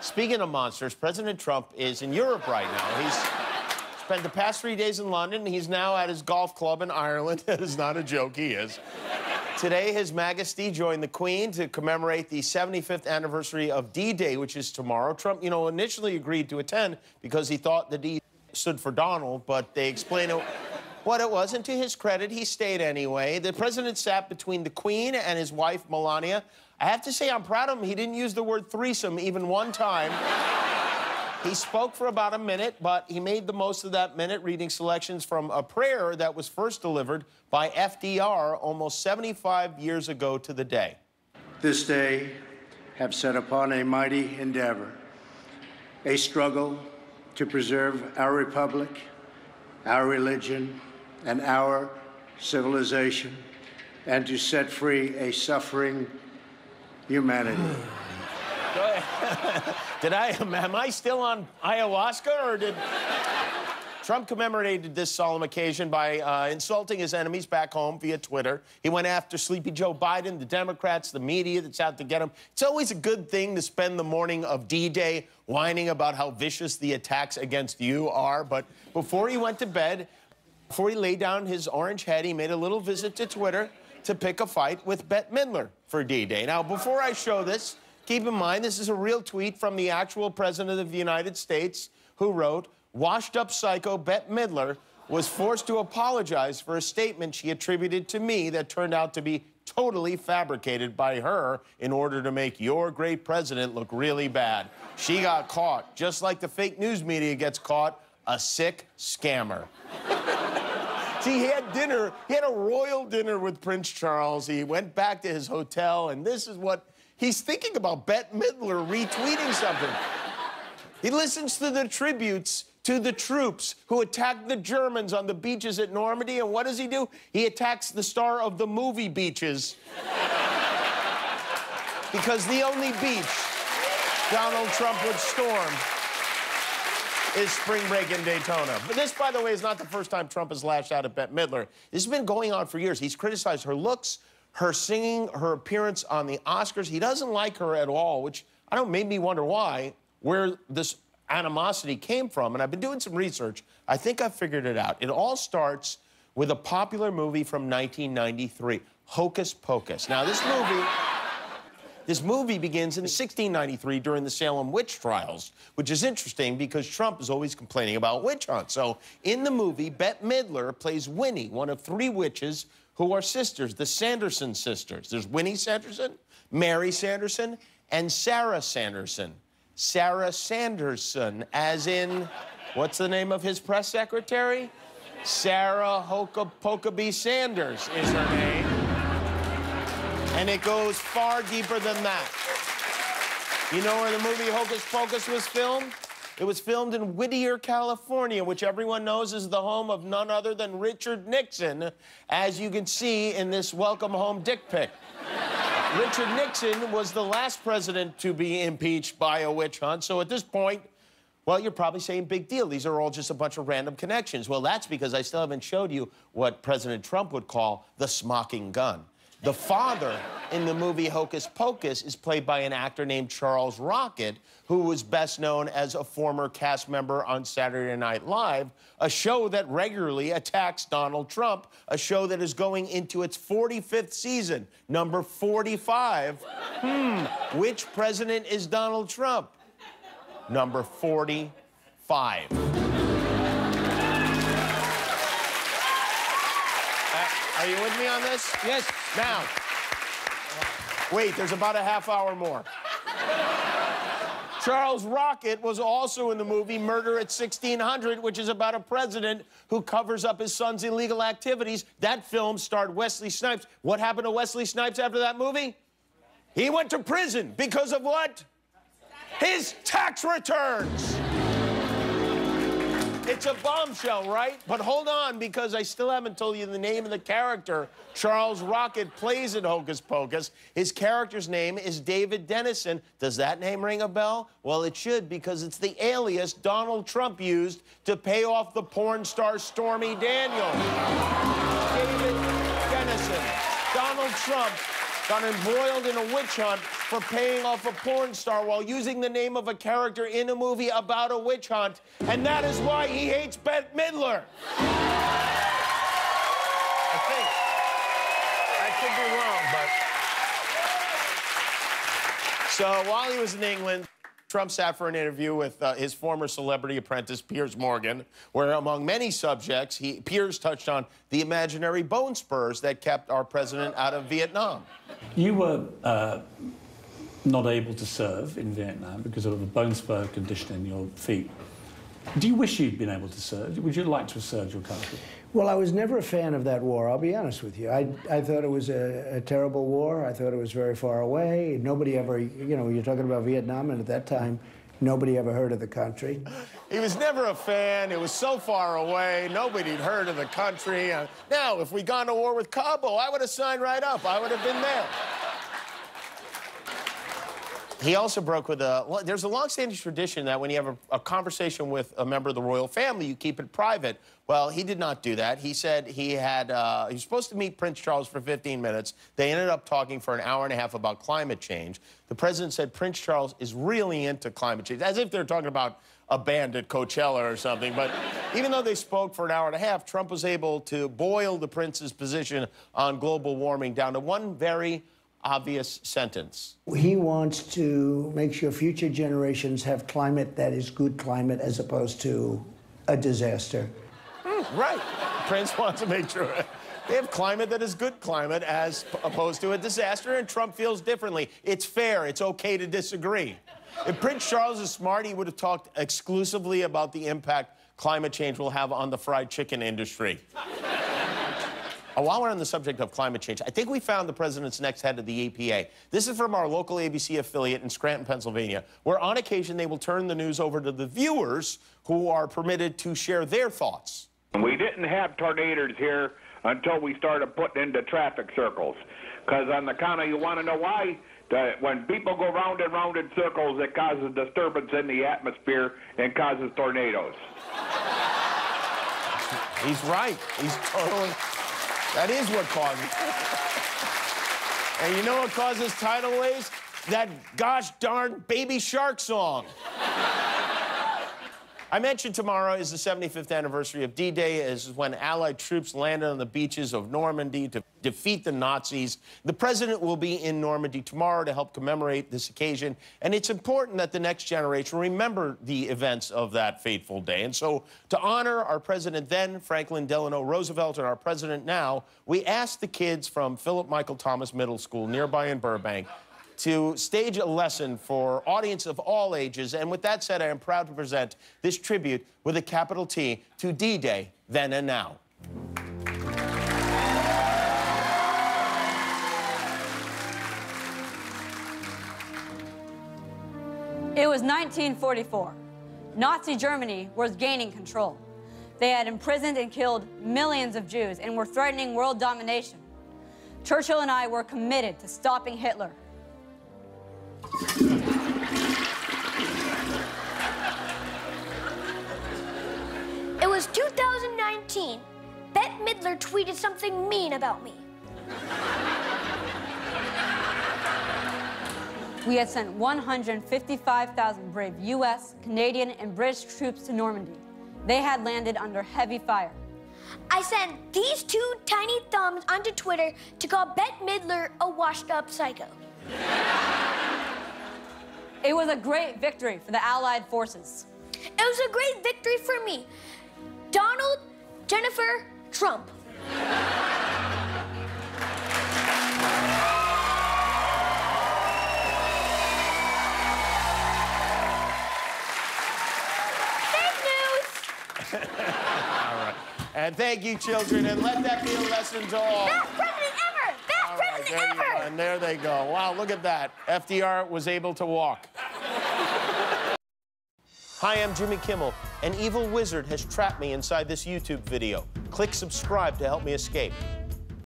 Speaking of monsters, President Trump is in Europe right now. He's spent the past 3 days in London. He's now at his golf club in Ireland. That is not a joke, he is. Today, His Majesty joined the Queen to commemorate the 75th anniversary of D-Day, which is tomorrow. Trump, initially agreed to attend because he thought the D stood for Donald, but they explained what it was, and to his credit, he stayed anyway. The president sat between the Queen and his wife, Melania. I have to say, I'm proud of him. He didn't use the word threesome even one time. He spoke for about a minute, but he made the most of that minute reading selections from a prayer that was first delivered by FDR almost 75 years ago to the day. This day have set upon a mighty endeavor, a struggle to preserve our republic, our religion, and our civilization, and to set free a suffering humanity. Go ahead. Am I still on ayahuasca, or did... Trump commemorated this solemn occasion by insulting his enemies back home via Twitter. He went after Sleepy Joe Biden, the Democrats, the media that's out to get him. It's always a good thing to spend the morning of D-Day whining about how vicious the attacks against you are. But before he went to bed, before he laid down his orange head, he made a little visit to Twitter to pick a fight with Bette Midler for D-Day. Now, before I show this, keep in mind, this is a real tweet from the actual president of the United States, who wrote, "Washed-up psycho Bette Midler was forced to apologize for a statement she attributed to me that turned out to be totally fabricated by her in order to make your great president look really bad. She got caught, just like the fake news media gets caught, a sick scammer." See, he had dinner. He had a royal dinner with Prince Charles. He went back to his hotel, and this is what he's thinking about: Bette Midler retweeting something. He listens to the tributes to the troops who attacked the Germans on the beaches at Normandy, and what does he do? He attacks the star of the movie Beaches. Because the only beach Donald Trump would storm is spring break in Daytona. But this, by the way, is not the first time Trump has lashed out at Bette Midler. This has been going on for years. He's criticized her looks, her singing, her appearance on the Oscars. He doesn't like her at all, which made me wonder why, where this animosity came from. And I've been doing some research. I think I figured it out. It all starts with a popular movie from 1993, Hocus Pocus. Now, this movie begins in 1693 during the Salem witch trials, which is interesting because Trump is always complaining about witch hunts. So in the movie, Bette Midler plays Winnie, one of 3 witches who are sisters, the Sanderson sisters. There's Winnie Sanderson, Mary Sanderson, and Sarah Sanderson. Sarah Sanderson, as in, what's the name of his press secretary? Sarah Huckabee Sanders is her name. And it goes far deeper than that. You know where the movie Hocus Pocus was filmed? It was filmed in Whittier, California, which everyone knows is the home of none other than Richard Nixon, as you can see in this welcome home dick pic. Richard Nixon was the last president to be impeached by a witch hunt, so at this point, well, you're probably saying big deal. These are all just a bunch of random connections. Well, that's because I still haven't showed you what President Trump would call the smoking gun. The father in the movie Hocus Pocus is played by an actor named Charles Rocket, who was best known as a former cast member on Saturday Night Live, a show that regularly attacks Donald Trump, a show that is going into its 45th season, number 45. Which president is Donald Trump? Number 45. Are you with me on this? Yes. Now, wait, there's about a half hour more. Charles Rocket was also in the movie Murder at 1600, which is about a president who covers up his son's illegal activities. That film starred Wesley Snipes. What happened to Wesley Snipes after that movie? He went to prison because of what? His tax returns. It's a bombshell, right? But hold on, because I still haven't told you the name of the character Charles Rocket plays in Hocus Pocus. His character's name is David Dennison. Does that name ring a bell? Well, it should, because it's the alias Donald Trump used to pay off the porn star Stormy Daniels. David Dennison. Donald Trump got embroiled in a witch hunt for paying off a porn star while using the name of a character in a movie about a witch hunt, and that is why he hates Bette Midler. I think I could be wrong, but... So while he was in England, Trump sat for an interview with his former celebrity apprentice, Piers Morgan, where, among many subjects, Piers touched on the imaginary bone spurs that kept our president out of Vietnam. You were not able to serve in Vietnam because of a bone spur condition in your feet. Do you wish you'd been able to serve? Would you like to have served your country? Well, I was never a fan of that war, I'll be honest with you. I thought it was a terrible war. I thought it was very far away. Nobody ever, you know, you're talking about Vietnam, and at that time, nobody ever heard of the country. He was never a fan. It was so far away. Nobody'd heard of the country. Now, if we'd gone to war with Cabo, I would have signed right up. I would have been there. He also broke with there's a long-standing tradition that when you have a conversation with a member of the royal family, you keep it private. Well, he did not do that. He said he was supposed to meet Prince Charles for 15 minutes. They ended up talking for an hour and a half about climate change. The president said Prince Charles is really into climate change, as if they're talking about a band at Coachella or something. But even though they spoke for an hour and a half, Trump was able to boil the prince's position on global warming down to one very obvious sentence. He wants to make sure future generations have climate that is good climate as opposed to a disaster. Right. Prince wants to make sure they have climate that is good climate as opposed to a disaster, and Trump feels differently. It's fair. It's okay to disagree. If Prince Charles is smart, he would have talked exclusively about the impact climate change will have on the fried chicken industry. While we're on the subject of climate change, I think we found the president's next head of the EPA. This is from our local ABC affiliate in Scranton, Pennsylvania, where on occasion they will turn the news over to the viewers who are permitted to share their thoughts. We didn't have tornadoes here until we started putting into traffic circles. Because on the count of, you want to know why? When people go round and round in circles, it causes disturbance in the atmosphere and causes tornadoes. He's right. He's totally... That is what causes. And you know what causes tidal waves? That gosh darn Baby Shark song. I mentioned tomorrow is the 75th anniversary of D-Day, is when Allied troops landed on the beaches of Normandy to defeat the Nazis. The president will be in Normandy tomorrow to help commemorate this occasion, and it's important that the next generation remember the events of that fateful day. And so, to honor our president then, Franklin Delano Roosevelt, and our president now, we asked the kids from Philip Michael Thomas Middle School nearby in Burbank to stage a lesson for audience of all ages. And with that said, I am proud to present this tribute with a capital T to D-Day, then and now. It was 1944. Nazi Germany was gaining control. They had imprisoned and killed millions of Jews and were threatening world domination. Churchill and I were committed to stopping Hitler. It was 2019. Bette Midler tweeted something mean about me. We had sent 155,000 brave U.S., Canadian, and British troops to Normandy. They had landed under heavy fire. I sent these two tiny thumbs onto Twitter to call Bette Midler a washed-up psycho. It was a great victory for the Allied forces. It was a great victory for me. Donald, Jennifer, Trump. Fake news! All right. And thank you, children, and let that be a lesson to all. Best president ever! Best president ever! And there they go. Wow, look at that. FDR was able to walk. Hi, I'm Jimmy Kimmel. An evil wizard has trapped me inside this YouTube video. Click subscribe to help me escape.